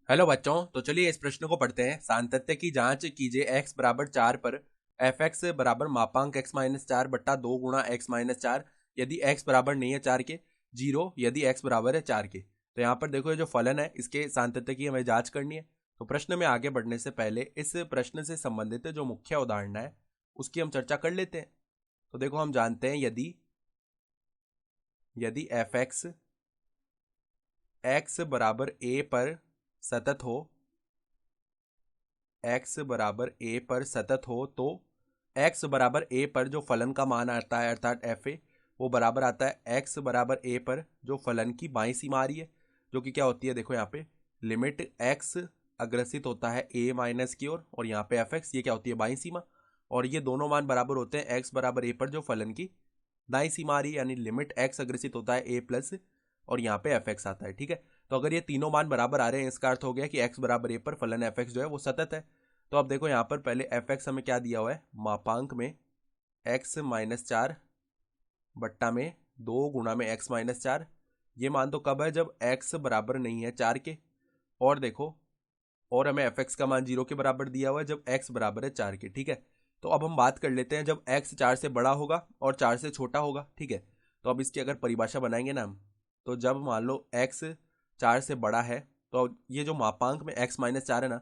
Hello बच्चों, तो चलिए इस प्रश्न को पढ़ते हैं। सातत्य की जांच कीजिए। x बराबर 4 पर एफ एक्स बराबर मापांक x माइनस 4 बट्टा 2 गुणा x माइनस 4 यदि x बराबर नहीं है 4 के, 0 यदि x बराबर है 4 के। तो यहाँ पर देखो, ये जो फलन है इसके सातत्य की हमें जांच करनी है। तो प्रश्न में आगे बढ़ने से पहले इस प्रश्न से संबंधित जो मुख्य उदाहरण है उसकी हम चर्चा कर लेते हैं। तो देखो, हम जानते हैं यदि यदि एफ एक्स एक्स बराबर ए पर सतत हो, x बराबर a पर सतत हो, तो x बराबर a पर जो फलन का मान आता है अर्थात एफ ए, वो बराबर आता है x बराबर a पर जो फलन की बाईं सीमा आ रही है, जो कि क्या होती है। देखो यहाँ पे लिमिट x अग्रसित होता है a माइनस की ओर, और यहाँ पे एफ एक्स ये क्या होती है, बाईं सीमा। और ये दोनों मान बराबर होते हैं x बराबर a पर जो फलन की दाईं सीमा आ रही है, यानी लिमिट x अग्रसित होता है a प्लस, और यहाँ पे एफ एक्स आता है। ठीक है, तो अगर ये तीनों मान बराबर आ रहे हैं, इसका अर्थ हो गया कि x बराबर a पर फलन एफ एक्स जो है वो सतत है। तो अब देखो यहाँ पर पहले एफ एक्स हमें क्या दिया हुआ है, मापांक में x माइनस 4 बट्टा में 2 गुणा में x माइनस 4। ये मान तो कब है, जब x बराबर नहीं है 4 के। और देखो, और हमें एफ एक्स का मान 0 के बराबर दिया हुआ है जब x बराबर है 4 के। ठीक है, तो अब हम बात कर लेते हैं जब x 4 से बड़ा होगा और 4 से छोटा होगा। ठीक है, तो अब इसकी अगर परिभाषा बनाएंगे ना हम, तो जब मान लो x 4 से बड़ा है, तो ये जो मापांक में x माइनस 4 है ना,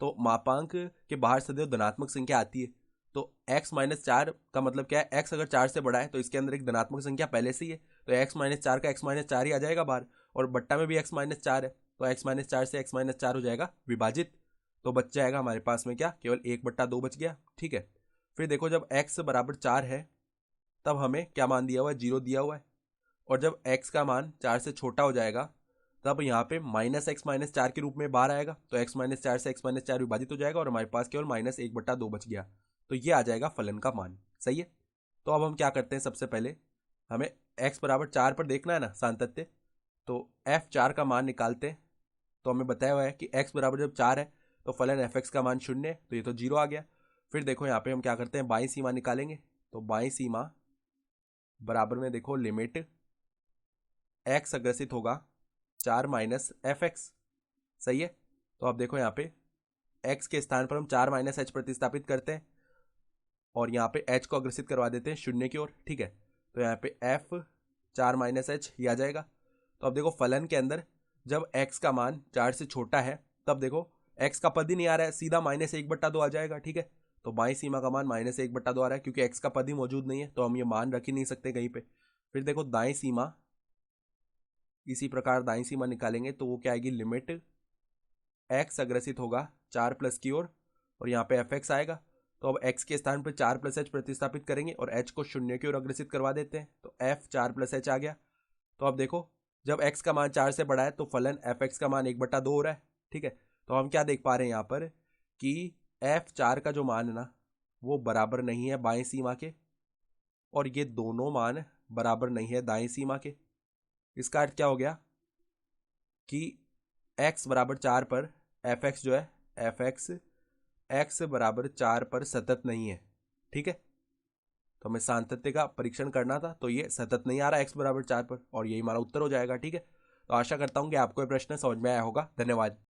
तो मापांक के बाहर सदैव धनात्मक संख्या आती है। तो x माइनस 4 का मतलब क्या है, x अगर 4 से बड़ा है तो इसके अंदर एक धनात्मक संख्या पहले से ही है, तो x माइनस 4 का x माइनस 4 ही आ जाएगा बाहर। और बट्टा में भी x माइनस 4 है, तो x माइनस 4 से x माइनस 4 हो जाएगा विभाजित। तो बच जाएगा हमारे पास में क्या, केवल 1/2 बच गया। ठीक है, फिर देखो जब x बराबर 4 है तब हमें क्या मान दिया हुआ है, 0 दिया हुआ है। और जब x का मान 4 से छोटा हो जाएगा तब यहाँ पे माइनस एक्स माइनस 4 के रूप में बाहर आएगा, तो x माइनस 4 से x माइनस 4 विभाजित हो जाएगा और हमारे पास केवल -1/2 बच गया। तो ये आ जाएगा फलन का मान। सही है, तो अब हम क्या करते हैं, सबसे पहले हमें x बराबर 4 पर देखना है ना सातत्य, तो f4 का मान निकालते हैं। तो हमें बताया हुआ है कि x बराबर जब 4 है तो फलन एफ एक्स का मान 0 है, तो ये तो 0 आ गया। फिर देखो यहाँ पे हम क्या करते हैं, बाईं सीमा निकालेंगे। तो बाईं सीमा बराबर में देखो लिमिट x अग्रसित होगा 4 माइनस एफ एक्स। सही है, तो अब देखो यहाँ पे x के स्थान पर हम 4 माइनस एच प्रतिस्थापित करते हैं और यहाँ पे h को अग्रसित करवा देते हैं 0 की ओर। ठीक है, तो यहाँ पे f 4 माइनस एच ही आ जाएगा। तो अब देखो फलन के अंदर जब x का मान 4 से छोटा है तब देखो x का पद ही नहीं आ रहा है, सीधा -1/2 आ जाएगा। ठीक है, तो बाईं सीमा का मान -1/2 आ रहा है क्योंकि x का पद ही मौजूद नहीं है, तो हम ये मान रख ही नहीं सकते कहीं पे। फिर देखो दाईं सीमा, इसी प्रकार दाईं सीमा निकालेंगे तो वो क्या आएगी, लिमिट x अग्रसित होगा 4 प्लस की ओर और यहाँ पे एफ एक्स आएगा। तो अब x के स्थान पर 4 प्लस एच प्रतिस्थापित करेंगे और h को 0 की ओर अग्रसित करवा देते हैं, तो f 4 प्लस एच आ गया। तो अब देखो जब x का मान 4 से बड़ा है तो फलन एफ एक्स का मान 1/2 हो रहा है। ठीक है, तो हम क्या देख पा रहे हैं यहाँ पर कि f4 का जो मान है ना वो बराबर नहीं है बाएं सीमा के, और ये दोनों मान बराबर नहीं है दाएं सीमा के। इसका अर्थ क्या हो गया कि x बराबर 4 पर एफ एक्स जो है, एफ एक्स x बराबर 4 पर सतत नहीं है। ठीक है, तो हमें सातत्य का परीक्षण करना था, तो ये सतत नहीं आ रहा x बराबर 4 पर, और यही हमारा उत्तर हो जाएगा। ठीक है, तो आशा करता हूँ कि आपको ये प्रश्न समझ में आया होगा। धन्यवाद।